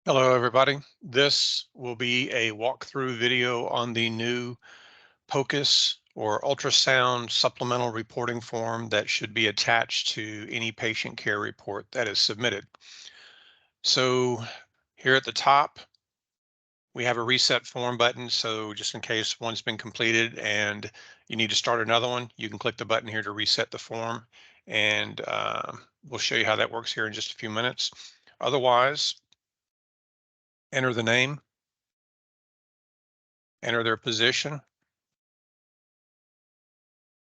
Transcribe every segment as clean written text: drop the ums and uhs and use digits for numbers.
Hello, everybody. This will be a walkthrough video on the new POCUS or ultrasound supplemental reporting form that should be attached to any patient care report that is submitted. So here at the top, we have a reset form button. So just in case one's been completed and you need to start another one, you can click the button here to reset the form. And we'll show you how that works here in just a few minutes. Otherwise, enter the name, enter their position,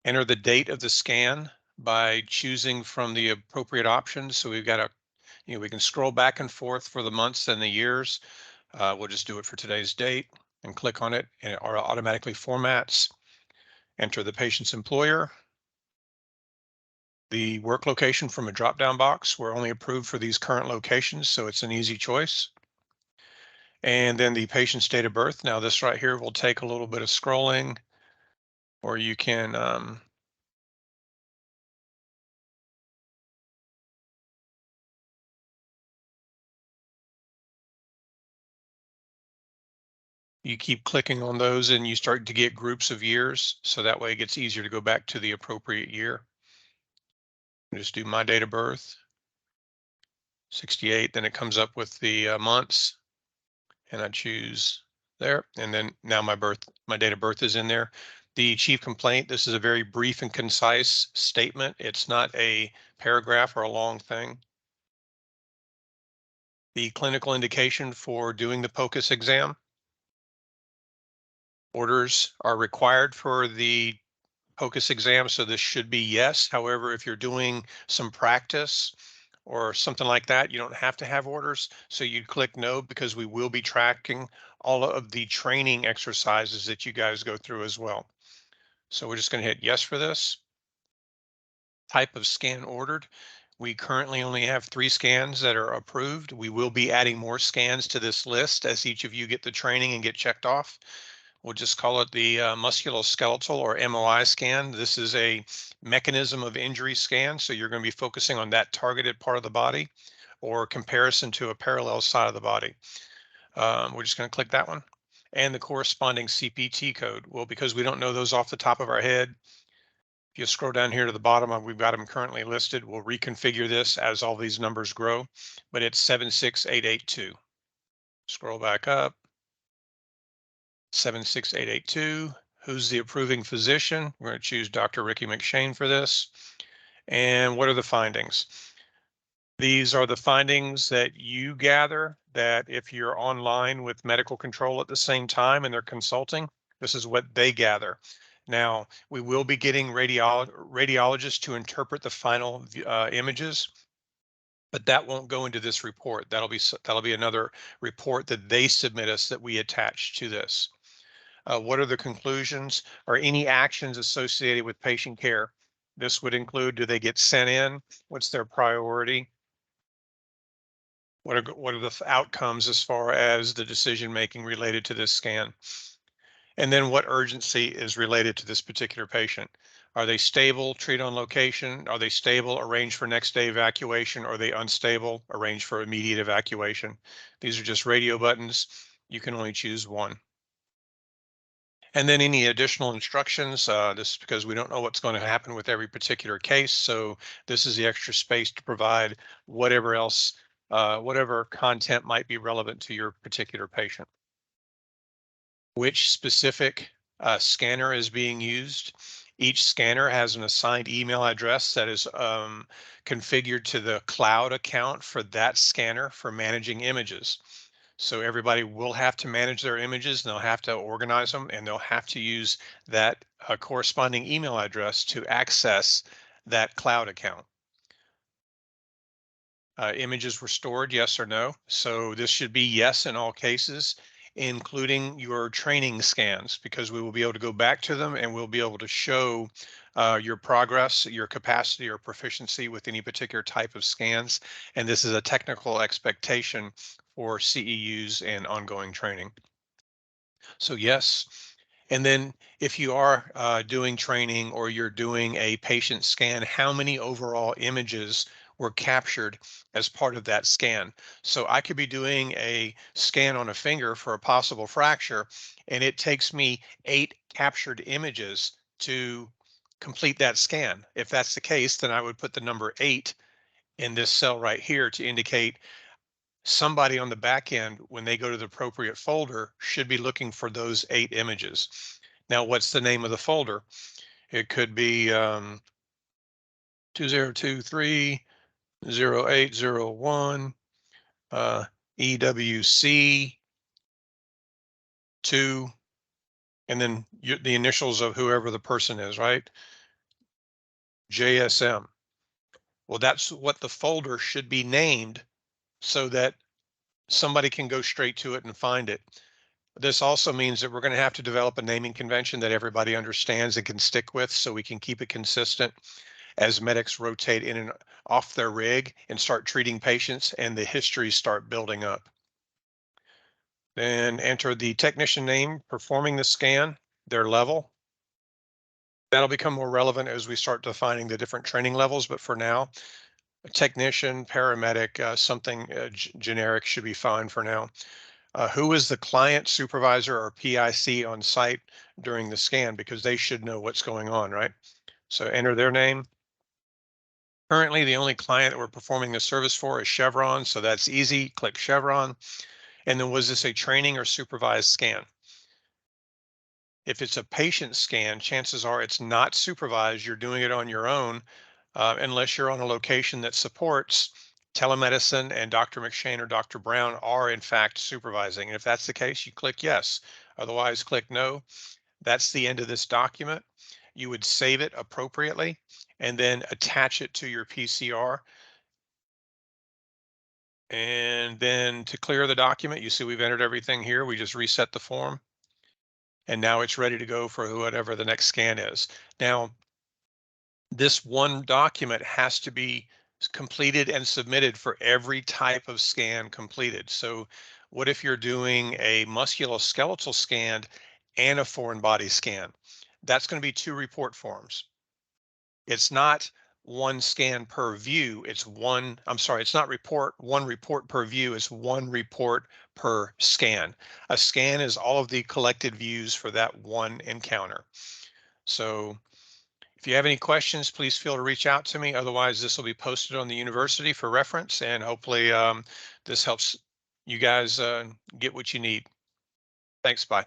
enter the date of the scan by choosing from the appropriate options. So we've got we can scroll back and forth for the months and the years. We'll just do it for today's date and click on it, and it automatically formats. Enter the patient's employer, the work location from a drop-down box. We're only approved for these current locations, so it's an easy choice. And then the patient's date of birth. Now this right here will take a little bit of scrolling, or you can you keep clicking on those and you start to get groups of years. So that way it gets easier to go back to the appropriate year. Just do my date of birth, 68. Then it comes up with the months and I choose there. And then now my date of birth is in there. The chief complaint, this is a very brief and concise statement. It's not a paragraph or a long thing. The clinical indication for doing the POCUS exam. Orders are required for the POCUS exam, so this should be yes. However, if you're doing some practice or something like that, you don't have to have orders. So you click no, because we will be tracking all of the training exercises that you guys go through as well. So we're just going to hit yes for this. Type of scan ordered. We currently only have 3 scans that are approved. We will be adding more scans to this list as each of you get the training and get checked off. We'll just call it the musculoskeletal or MOI scan. This is a mechanism of injury scan. So you're going to be focusing on that targeted part of the body or comparison to a parallel side of the body. We're just going to click that one. And the corresponding CPT code. Well, because we don't know those off the top of our head, if you scroll down here to the bottom, we've got them currently listed. We'll reconfigure this as all these numbers grow, but it's 76882. Scroll back up. 76882. Who's the approving physician? We're going to choose Dr. Ricky McShane for this. And what are the findings? These are the findings that you gather, that if you're online with medical control at the same time and they're consulting, this is what they gather. Now, we will be getting radiologists to interpret the final images, but that won't go into this report. That'll be another report that they submit us that we attach to this. What are the conclusions or any actions associated with patient care? This would include, do they get sent in? What's their priority? What are the outcomes as far as the decision making related to this scan? And then what urgency is related to this particular patient? Are they stable, treat on location? Are they stable, arrange for next day evacuation? Are they unstable, arrange for immediate evacuation? These are just radio buttons. You can only choose one. And then any additional instructions, this is because we don't know what's going to happen with every particular case. So this is the extra space to provide whatever else, whatever content might be relevant to your particular patient. Which specific scanner is being used. Each scanner has an assigned email address that is configured to the cloud account for that scanner for managing images. So everybody will have to manage their images, and they'll have to organize them, and they'll have to use that corresponding email address to access that cloud account. Images were stored, yes or no? So this should be yes in all cases, including your training scans, because we will be able to go back to them and we'll be able to show your progress, your capacity or proficiency with any particular type of scans. And this is a technical expectation for CEUs and ongoing training. So yes. And then if you are doing training or you're doing a patient scan, how many overall images were captured as part of that scan. So I could be doing a scan on a finger for a possible fracture, and it takes me 8 captured images to complete that scan. If that's the case, then I would put the number 8 in this cell right here to indicate somebody on the back end, when they go to the appropriate folder, should be looking for those 8 images. Now, what's the name of the folder? It could be 2023-0801 EWC 2, and then the initials of whoever the person is, right? JSM. Well, that's what the folder should be named so that somebody can go straight to it and find it. This also means that we're going to have to develop a naming convention that everybody understands and can stick with so we can keep it consistent as medics rotate in and off their rig and start treating patients and the histories start building up. Then enter the technician name performing the scan, their level. That'll become more relevant as we start defining the different training levels, but for now, a technician, paramedic, something generic should be fine for now. Who is the client supervisor or PIC on site during the scan, because they should know what's going on, right? So enter their name. Currently, the only client that we're performing the service for is Chevron, so that's easy. Click Chevron. And then was this a training or supervised scan? If it's a patient scan, chances are it's not supervised. You're doing it on your own, unless you're on a location that supports telemedicine and Dr. McShane or Dr. Brown are in fact supervising. And if that's the case, you click yes. Otherwise, click no. That's the end of this document. You would save it appropriately and then attach it to your PCR. And then to clear the document, you see we've entered everything here. We just reset the form. And now it's ready to go for whatever the next scan is. Now, this one document has to be completed and submitted for every type of scan completed. So what if you're doing a musculoskeletal scan and a foreign body scan? That's going to be 2 report forms. It's not one scan per view. It's one, I'm sorry, it's not one report per view. It's one report per scan. A scan is all of the collected views for that one encounter. So if you have any questions, please feel to reach out to me. Otherwise, this will be posted on the university for reference, and hopefully this helps you guys get what you need. Thanks. Bye.